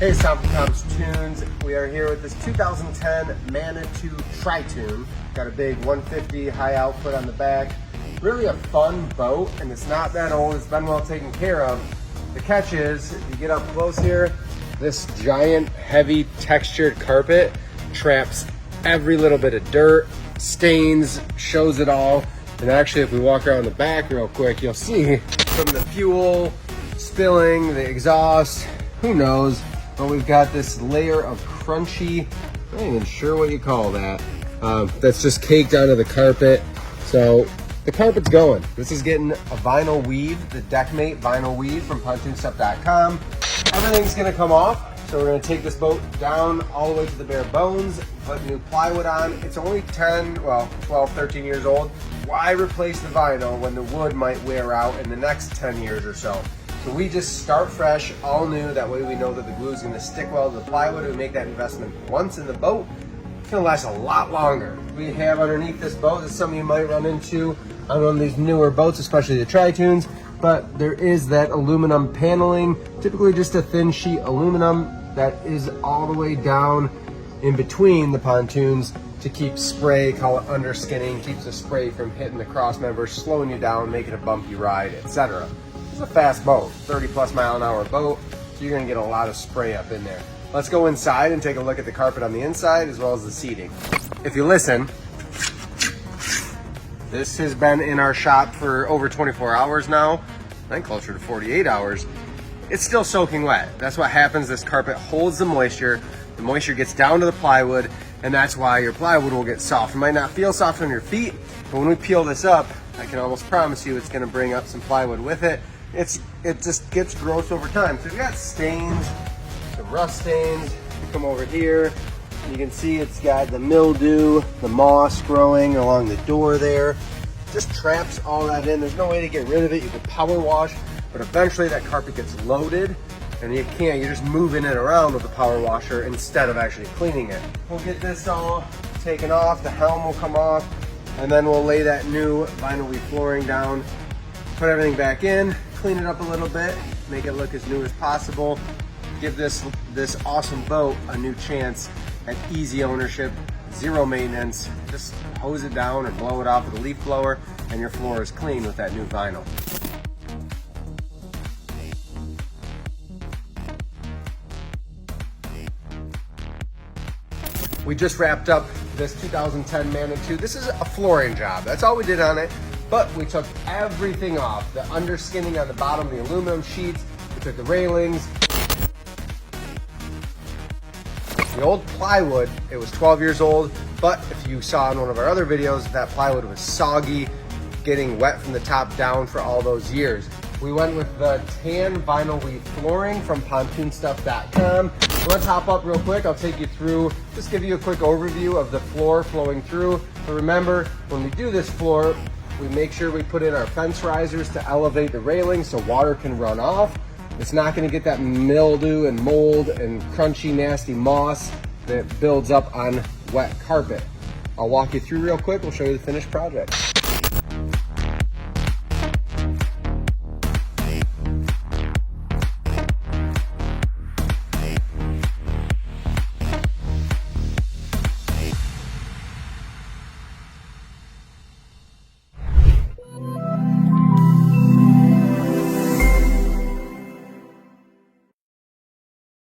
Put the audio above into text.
Hey, Pontoon Tunes. We are here with this 2010 Manitou Tritoon. Got a big 150 high output on the back. Really a fun boat, and it's not that old. It's been well taken care of. The catch is, if you get up close here, this giant, heavy, textured carpet traps every little bit of dirt, stains, shows it all. And actually, if we walk around the back real quick, you'll see from the fuel spilling, the exhaust, who knows, but we've got this layer of crunchy, I'm not even sure what you call that, that's just caked onto the carpet. So the carpet's going. This is getting a vinyl weave, the DeckMate vinyl weave from PontoonStuff.com. Everything's gonna come off. So we're gonna take this boat down all the way to the bare bones, put new plywood on. It's only 12, 13 years old. Why replace the vinyl when the wood might wear out in the next 10 years or so? So we just start fresh, all new. That way we know that the glue is gonna stick well to the plywood. We make that investment once in the boat. It's gonna last a lot longer. We have underneath this boat, that some of you might run into on one of these newer boats, especially the Tritoons, but there is that aluminum paneling, typically just a thin sheet aluminum that is all the way down in between the pontoons to keep spray, call it underskinning, keeps the spray from hitting the cross members, slowing you down, making a bumpy ride, etc. It's a fast boat, 30+ mph boat, so you're gonna get a lot of spray up in there. Let's go inside and take a look at the carpet on the inside as well as the seating. If you listen, this has been in our shop for over 24 hours now, I think closer to 48 hours. It's still soaking wet. That's what happens. This carpet holds the moisture gets down to the plywood, and that's why your plywood will get soft. It might not feel soft on your feet, but when we peel this up, I can almost promise you it's gonna bring up some plywood with it. It just gets gross over time. So we got stains, some rust stains. You come over here, you can see it's got the mildew, the moss growing along the door there. Just traps all that in. There's no way to get rid of it. You can power wash, but eventually that carpet gets loaded and you can't, you're just moving it around with the power washer instead of actually cleaning it. We'll get this all taken off, the helm will come off, and then we'll lay that new vinyl weave flooring down, put everything back in, clean it up a little bit, make it look as new as possible, give this awesome boat a new chance at easy ownership, zero maintenance. Just hose it down or blow it off with a leaf blower and your floor is clean with that new vinyl. We just wrapped up this 2010 Manitou. This is a flooring job. That's all we did on it, but we took everything off. The underskinning on the bottom, the aluminum sheets, we took the railings. The old plywood, it was 12 years old, but if you saw in one of our other videos, that plywood was soggy, getting wet from the top down for all those years. We went with the tan vinyl weave flooring from PontoonStuff.com. I'm gonna top up real quick. I'll take you through, just give you a quick overview of the floor flowing through. But remember, when we do this floor, we make sure we put in our fence risers to elevate the railing so water can run off. It's not gonna get that mildew and mold and crunchy, nasty moss that builds up on wet carpet. I'll walk you through real quick. We'll show you the finished project.